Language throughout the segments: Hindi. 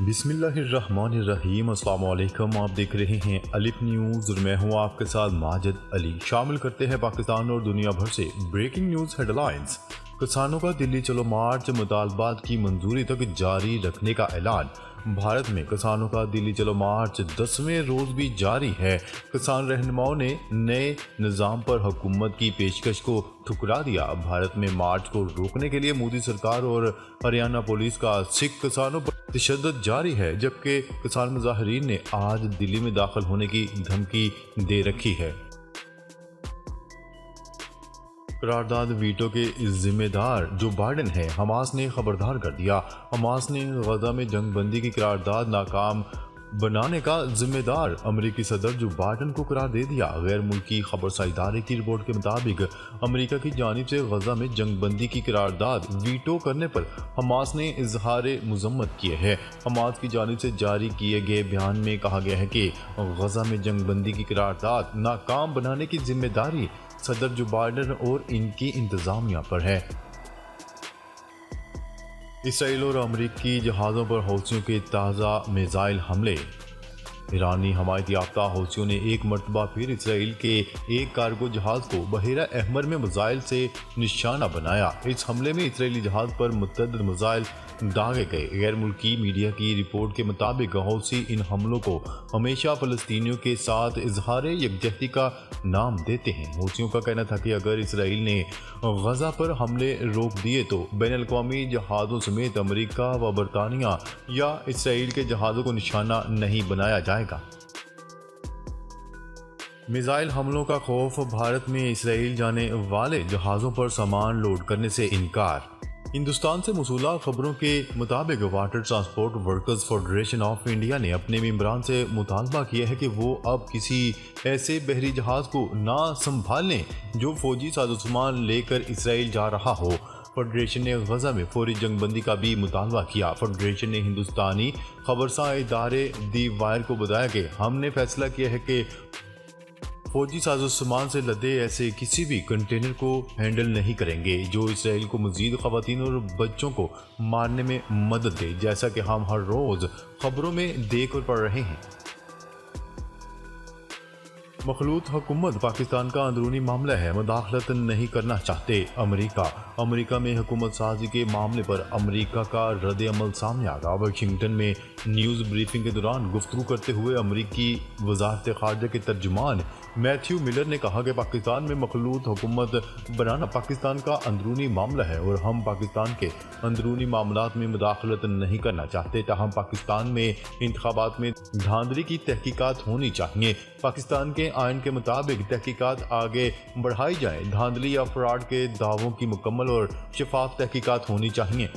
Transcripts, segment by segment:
बिस्मिल्लाहिर्रहमानिर्रहीम। अस्सलाम वालेकुम। आप देख रहे हैं अलिफ न्यूज़ और मैं हूं आपके साथ माजिद अली। शामिल करते हैं पाकिस्तान और दुनिया भर से ब्रेकिंग न्यूज़ हेडलाइंस। किसानों का दिल्ली चलो मार्च मुतालबात की मंजूरी तक जारी रखने का ऐलान। भारत में किसानों का दिल्ली चलो मार्च 10वें रोज भी जारी है। किसान रहनुमाओं ने नए निज़ाम पर हुकूमत की पेशकश को ठुकरा दिया। भारत में मार्च को रोकने के लिए मोदी सरकार और हरियाणा पुलिस का सिख किसानों पर तशद्दुद जारी है, जबकि किसान मुजाहिरीन ने आज दिल्ली में दाखिल होने की धमकी दे रखी है। करारदाद वीटो के जिम्मेदार जो बाइडेन है, हमास ने खबरदार कर दिया। हमास ने गजा में जंगबंदी की करारदाद नाकाम बनाने का जिम्मेदार अमेरिकी सदर जो बाइडेन को करार दे दिया। गैर मुल्की खबरसार इदारे की रिपोर्ट के मुताबिक अमेरिका की जानिब से गजा में जंगबंदी की करारदाद वीटो करने पर हमास ने इजहार मजम्मत किए है। हमास की जानिब से जारी किए गए बयान में कहा गया है कि गजा में जंगबंदी की करारदाद नाकाम बनाने की जिम्मेदारी सदर जो बाइडेन और इनकी इंतजामिया पर है। इसराइल और अमरीकी जहाज़ों पर हौसियों के ताज़ा मिसाइल हमले। ईरानी हमायत याफ्ता हौसियों ने एक मरतबा फिर इसराइल के एक कार्गो जहाज़ को बहेरा अहमर में मिसाइल से निशाना बनाया। इस हमले में इसराइली जहाज़ पर मुतअद्दिद मिसाइल दागे गए। गैर मुल्की मीडिया की रिपोर्ट के मुताबिक हौसी इन हमलों को हमेशा फ़लस्तीनियों के साथ इजहार यकजहती का नाम देते हैं। हौसियों का कहना था कि अगर इसराइल ने गजा पर हमले रोक दिए तो बैनुल-अक़वामी जहाज़ों समेत अमेरिका व बरतानिया या इसराइल के जहाज़ों को निशाना नहीं बनाया जाएगा। मिसाइल हमलों का खौफ। भारत में इसराइल जाने वाले जहाज़ों पर सामान लोड करने से इनकार। हिंदुस्तान से मौसूला खबरों के मुताबिक water transport workers federation of India ने अपने मेंबरान से मुतालबा किया है कि वो अब किसी ऐसे बहरी जहाज़ को ना संभालें जो फौजी साजोसामान लेकर इसराइल जा रहा हो। फेडरेशन ने गजा में फौरी जंगबंदी का भी मुतालबा किया। फेडरेशन ने हिंदुस्तानी खबरसार इदारे दी वायर को बताया कि हमने फैसला किया है कि फौजी साजो सामान से लदे ऐसे किसी भी कंटेनर को हैंडल नहीं करेंगे जो इसराइल को मजीद खवातीन और बच्चों को मारने में मदद दे, जैसा कि हम हर रोज खबरों में देख और पढ़ रहे हैं। मखलूत हुकूमत पाकिस्तान का अंदरूनी मामला है, मुदाखलत नहीं करना चाहते अमेरिका में हुकूमत साजी के मामले पर अमेरिका का रद्द अमल सामने आ गया। वाशिंगटन में न्यूज़ ब्रीफिंग के दौरान गुफ्तगू करते हुए अमेरिकी वज़ारत ख़ारजा के तर्जुमान मैथ्यू मिलर ने कहा कि पाकिस्तान में मखलूत हुकूमत बनाना पाकिस्तान का अंदरूनी मामला है और हम पाकिस्तान के अंदरूनी मामलात में मुदाखलत नहीं करना चाहते। ताहम पाकिस्तान में इंतखाबात में धांधली की तहकीकात होनी चाहिए। पाकिस्तान के आइन के मुताबिक तहकीकात आगे बढ़ाई जाए। धांधली या फ्रॉड के दावों की मुकम्मल और शफाफ तहकीकात होनी चाहिए।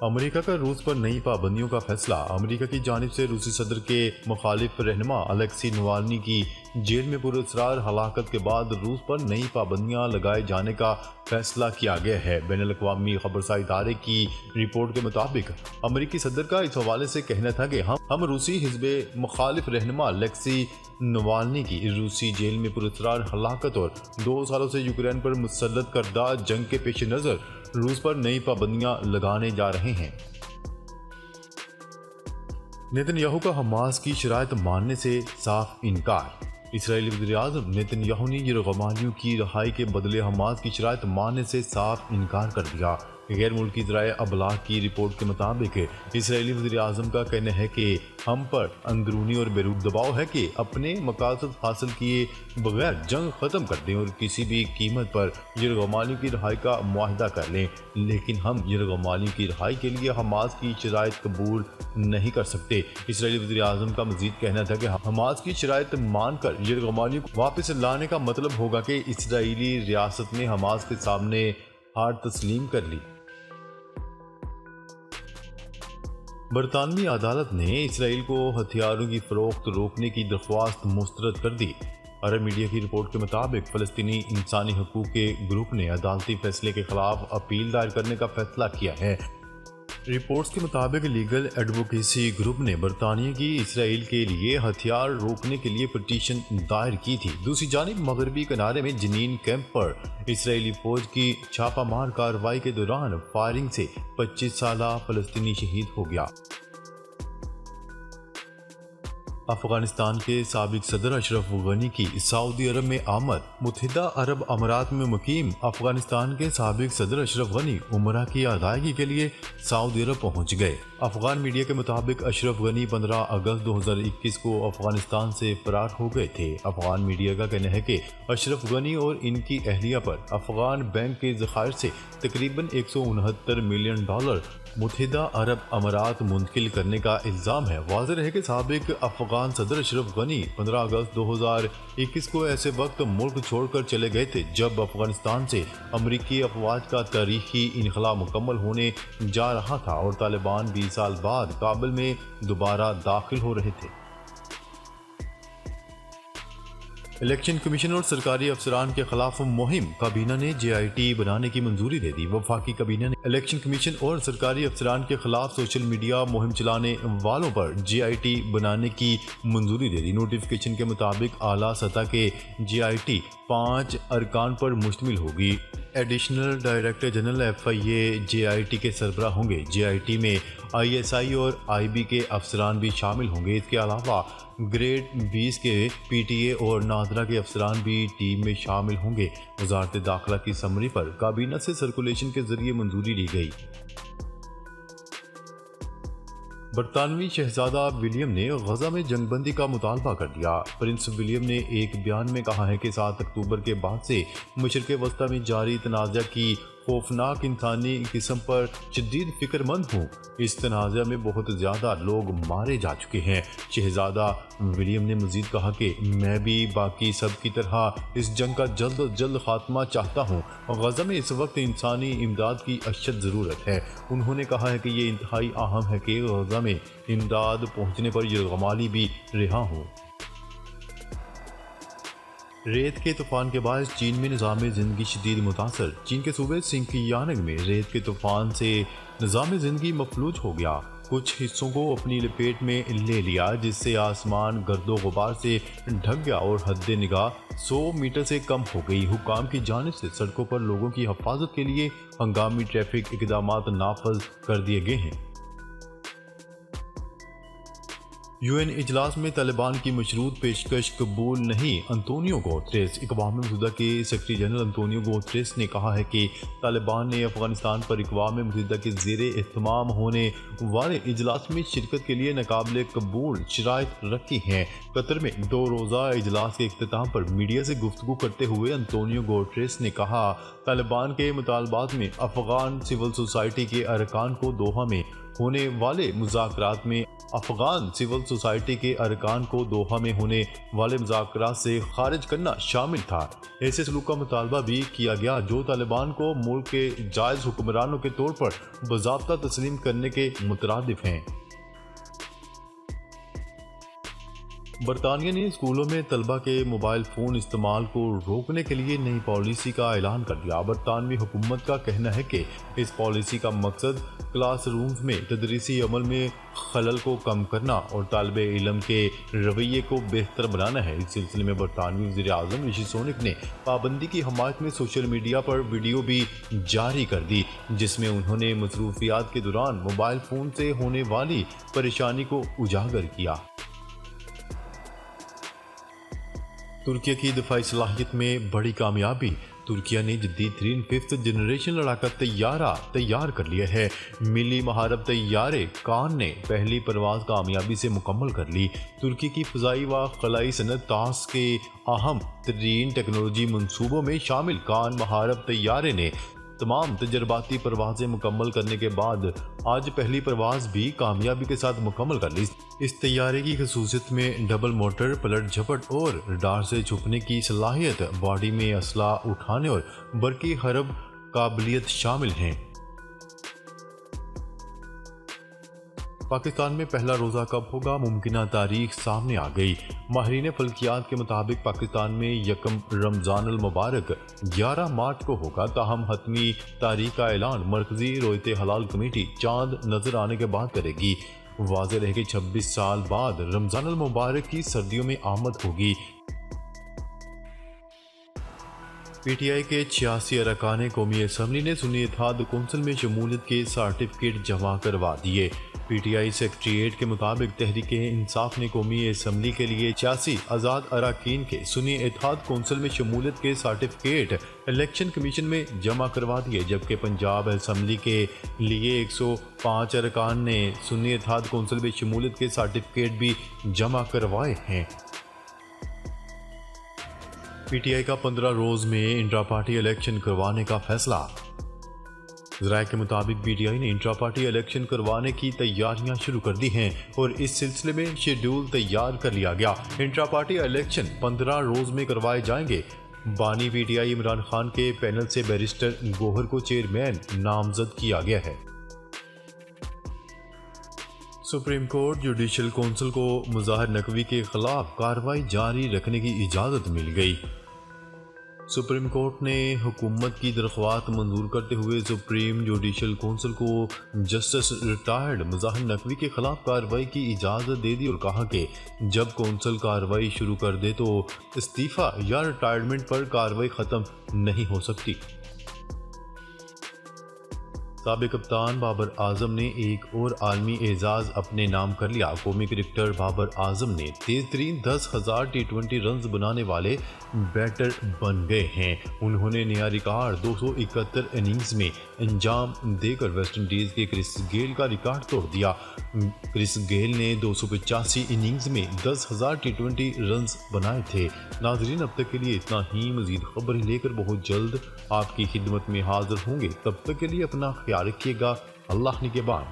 अमेरिका का रूस पर नई पाबंदियों का फैसला। अमेरिका की जानिब से रूसी सदर के मुखालिफ रहनुमा अलेक्सी नवाल्नी की जेल में पुरअसरार हलाकत के बाद रूस पर नई पाबंदियां लगाए जाने का फैसला किया गया है। बैनुल-अक़वामी खबरसार इदारे की रिपोर्ट के मुताबिक अमेरिकी सदर का इस हवाले से कहना था कि हम रूसी हिज़्ब मुखालिफ रहनुमा अलेक्सी नवाल्नी की रूसी जेल में पुरअसरार हलाकत और 2 सालों से यूक्रेन पर मुसल्लत करदा जंग के पेश नज़र रूस पर नई पाबंदियां लगाने जा रहे हैं। नेतन्याहू का हमास की शराइत मानने से साफ इनकार। इसराइली वज़ीर-ए-आज़म नेतन्याहू ने यरूशलेम की रिहाई के बदले हमास की शराइत मानने से साफ इनकार कर दिया। गैर मुल्की ज़राए अबलाग की रिपोर्ट के मुताबिक इसराइली वज़ीर-ए-आज़म का कहना है कि हम पर अंदरूनी और बैरून दबाव है कि अपने मकासद हासिल किए बगैर जंग ख़त्म कर दें और किसी भी कीमत पर यरूशलेम की रिहाई का मुआहदा कर लें, लेकिन हम यरूशलेम की रिहाई के लिए हमास की शराइत कबूल नहीं कर सकते। इसराइली वज़ीर-ए-आज़म का मज़ीद कहना था कि हमास की शराइत मानकर यरूशलेम को वापस लाने का मतलब होगा कि इसराइली रियासत ने हमास के सामने हार तस्लीम कर ली। बरतानवी अदालत ने इसराइल को हथियारों की फरोख्त रोकने की दरख्वास्त मुस्तरद कर दी। अरब मीडिया की रिपोर्ट के मुताबिक फ़लस्तीनी इंसानी हकूक़ के ग्रुप ने अदालती फैसले के खिलाफ अपील दायर करने का फैसला किया है। रिपोर्ट्स के मुताबिक लीगल एडवोकेसी ग्रुप ने बरतानिया की इसराइल के लिए हथियार रोकने के लिए पिटीशन दायर की थी। दूसरी जानिब मगरबी किनारे में जनीन कैंप पर इसराइली फौज की छापामार कार्रवाई के दौरान फायरिंग से 25 साला फलस्तीनी शहीद हो गया। अफगानिस्तान के साबिक सदर अशरफ गनी की सऊदी अरब में आमद। मुत्तहिदा अरब अमारात में मुकीम अफगानिस्तान के साबिक सदर अशरफ गनी उम्रा की अदायगी के लिए सऊदी अरब पहुंच गए। अफगान मीडिया के मुताबिक अशरफ गनी 15 अगस्त 2021 को अफगानिस्तान से फरार हो गए थे। अफगान मीडिया का कहना है कि अशरफ गनी और इनकी अहलिया पर अफगान बैंक के ज़खायर से तकरीबन $169 मिलियन मुत्तहिदा अरब अमारात मुंतकिल करने का इल्ज़ाम है। वाज़ेह है कि साबिक अफगान सदर अशरफ गनी 15 अगस्त 2021 को ऐसे वक्त मुल्क छोड़कर चले गए थे जब अफगानिस्तान से अमरीकी अफवाज का तारीखी इनखला मुकम्मल होने जा रहा था और तालिबान 20 साल बाद काबुल में दोबारा दाखिल हो रहे थे। इलेक्शन कमीशन और सरकारी अफसरान के खिलाफ मुहिम। काबीना ने JIT बनाने की मंजूरी दे दी। वफाकी काबीना ने इलेक्शन कमीशन और सरकारी अफसरान के खिलाफ सोशल मीडिया मुहिम चलाने वालों पर JIT बनाने की मंजूरी दे दी। नोटिफिकेशन के मुताबिक आला सतह के JIT 5 अरकान पर मुश्तमिल होगी। Additional director general FIA JIT के सरबराह होंगे। JIT में ISI और IB के अफसरान भी शामिल होंगे। इसके अलावा ग्रेड 20 के PTA और नादरा के अफसरान भी टीम में शामिल होंगे। वजारत दाखिला की समरी पर काबीना से सर्कुलेशन के जरिए मंजूरी ली गई। बरतानवी शहजादा विलियम ने गजा में जंगबंदी का मुतालबा कर दिया। प्रिंस विलियम ने एक बयान में कहा है कि 7 अक्टूबर के बाद से मशरिक़ वस्ता में जारी तनाज़ा की खौफनाक इंसानी किस्म पर शदीद फिक्रमंद हूँ। इस तनाज़ा में बहुत ज़्यादा लोग मारे जा चुके हैं। शहजादा विलियम ने मजीद कहा कि मैं भी बाकी सब की तरह इस जंग का जल्द अज जल्द खात्मा चाहता हूँ। गजा में इस वक्त इंसानी इमदाद की अशद ज़रूरत है। उन्होंने कहा है कि ये इंतहाई अहम है कि गजा में इमदाद पहुँचने पर यरगमाली भी रिहा हूँ। रेत के तूफान के बाद चीन में निज़ाम ज़िंदगी शदीद मुतासर। चीन के सूबे सिंकियानग में रेत के तूफान से निज़ाम ज़िंदगी मफलूज हो गया। कुछ हिस्सों को अपनी लपेट में ले लिया जिससे आसमान गर्दो गुबार से ढक गया और हद निगाह 100 मीटर से कम हो गई। हुक्काम की जानिब से सड़कों पर लोगों की हिफाजत के लिए हंगामी ट्रैफिक इक़दामात नाफज कर दिए गए हैं। UN इजलास में तालिबान की मशरूत पेशकश कबूल नहीं। Antonio Guterres. अक़वाम मुत्तहिदा के सेक्रेटरी जनरल अंतोनियो गुतेरेस ने कहा है कि तालिबान ने अफगानिस्तान पर अक़वाम मुत्तहिदा के ज़ेरे एहतमाम होने वाले इजलास में शिरकत के लिए नाकाबिले कबूल शराइत रखी हैं। कतर में 2 रोज़ा इजलास के इख्तिताम पर मीडिया से गुफ्तगू करते हुए अंतोनियो गुतेरेस ने कहा, तालिबान के मुतालबात में अफगान सिविल सोसाइटी के अरकान को दोहा में होने वाले मुज़ाकरात में अफगान सिविल सोसाइटी के अरकान को दोहा में होने वाले मुज़ाकरात से खारिज करना शामिल था। ऐसे सलूक का मुतालबा भी किया गया जो तालिबान को मुल्क के जायज़ हुक्मरानों के तौर पर बाज़ाब्ता तस्लीम करने के मुतरादिफ हैं। बरतानिया ने स्कूलों में तलबा के मोबाइल फ़ोन इस्तेमाल को रोकने के लिए नई पॉलिसी का ऐलान कर दिया। बरतानवी हुकूमत का कहना है कि इस पॉलिसी का मकसद क्लासरूम्स में तदरीसी अमल में खलल को कम करना और तालिबे इल्म के रवैये को बेहतर बनाना है। इस सिलसिले में बरतानवी वज़ीर आज़म ऋषि सुनक ने पाबंदी की हमायत में सोशल मीडिया पर वीडियो भी जारी कर दी जिसमें उन्होंने मसरूफियात के दौरान मोबाइल फ़ोन से होने वाली परेशानी को उजागर किया। तुर्किया की दफाई सलाहियत में बड़ी कामयाबी। तुर्किया ने जदीद तरीन 5th जनरेशन लड़ाका तैयारा तैयार कर लिया है। मिली महारत तैयारे कान ने पहली परवाज़ कामयाबी से मुकम्मल कर ली। तुर्की की फ़ज़ाई व खलाई सनत तास के अहम तरीन टेक्नोलॉजी मनसूबों में शामिल कान महारत तैयारे ने तमाम तजर्बाती परवाज़ें मुकम्मल करने के बाद आज पहली परवाज़ भी कामयाबी के साथ मुकम्मल कर ली। इस तैयारे की खसूसियत में डबल मोटर, पलट झपट और रडार से छुपने की सलाहियत, बॉडी में असला उठाने और बरकी हरब काबिलियत शामिल हैं। पाकिस्तान में पहला रोज़ा कब होगा, मुमकिन तारीख सामने आ गई। माहिरीन फल्कियात के मुताबिक पाकिस्तान में यकम रमज़ानुल मुबारक 11 मार्च को होगा, ताहम हतमी तारीख का ऐलान मरकजी रोयत हलाल कमेटी चांद नजर आने के बाद करेगी। वाज़ेह रहे कि 26 साल बाद रमज़ानुल मुबारक की सर्दियों में आमद होगी। PTI के 86 अरकान कौमी असम्बली ने सुन्नी इत्तेहाद कौंसिल में शमूलियत के सर्टिफिकेट जमा करवा दिए। PTI सेक्रेटेरिएट के मुताबिक तहरीक इंसाफ ने कौमी असम्बली के लिए 86 आज़ाद अरकान के सुन्नी इत्तेहाद कौंसिल में शमूलियत के सर्टिफिकेट इलेक्शन कमीशन में जमा करवा दिए, जबकि पंजाब असम्बली के लिए 105 अरकान ने सुन्नी इत्तेहाद कौंसिल में शमूलियत के सर्टिफिकेट भी जमा करवाए हैं। PTI का 15 रोज में इंट्रा पार्टी इलेक्शन करवाने का फैसला। ज़राए के मुताबिक PTI ने इंट्रा पार्टी इलेक्शन करवाने की तैयारियां शुरू कर दी हैं और इस सिलसिले में शेड्यूल तैयार कर लिया गया। इंट्रा पार्टी इलेक्शन 15 रोज में करवाए जाएंगे। बानी PTI इमरान खान के पैनल से बैरिस्टर गोहर को चेयरमैन नामजद किया गया है। सुप्रीम कोर्ट जुडिशल कौंसिल को मुज़ाहिर नकवी के खिलाफ कार्रवाई जारी रखने की इजाज़त मिल गई। सुप्रीम कोर्ट ने हुकूमत की दरख्वास्त मंजूर करते हुए सुप्रीम जुडिशल कौंसिल को जस्टिस रिटायर्ड मुज़ाहिर नकवी के खिलाफ कार्रवाई की इजाज़त दे दी और कहा कि जब कौंसिल कार्रवाई शुरू कर दे तो इस्तीफ़ा या रिटायरमेंट पर कार्रवाई ख़त्म नहीं हो सकती। साबिक कप्तान बाबर आजम ने एक और आलमी एजाज अपने नाम कर लिया। कौमी क्रिकेटर बाबर आजम ने तेज तरीन 10,000 T20 रन्स बनाने वाले बैटर बन गए हैं। उन्होंने नया रिकॉर्ड 271 इनिंग्स में अंजाम देकर वेस्टइंडीज के क्रिस गेल का रिकॉर्ड तोड़ दिया। क्रिस गेल ने 285 इनिंग्स में 10,000 T20 रन्स बनाए थे। नाजरीन, अब तक के लिए इतना ही। मजीद खबरें लेकर बहुत जल्द आपकी खिदमत में हाजिर होंगे। तब तक के लिए अपना ख्याल रखिएगा। अल्लाह निगहबान।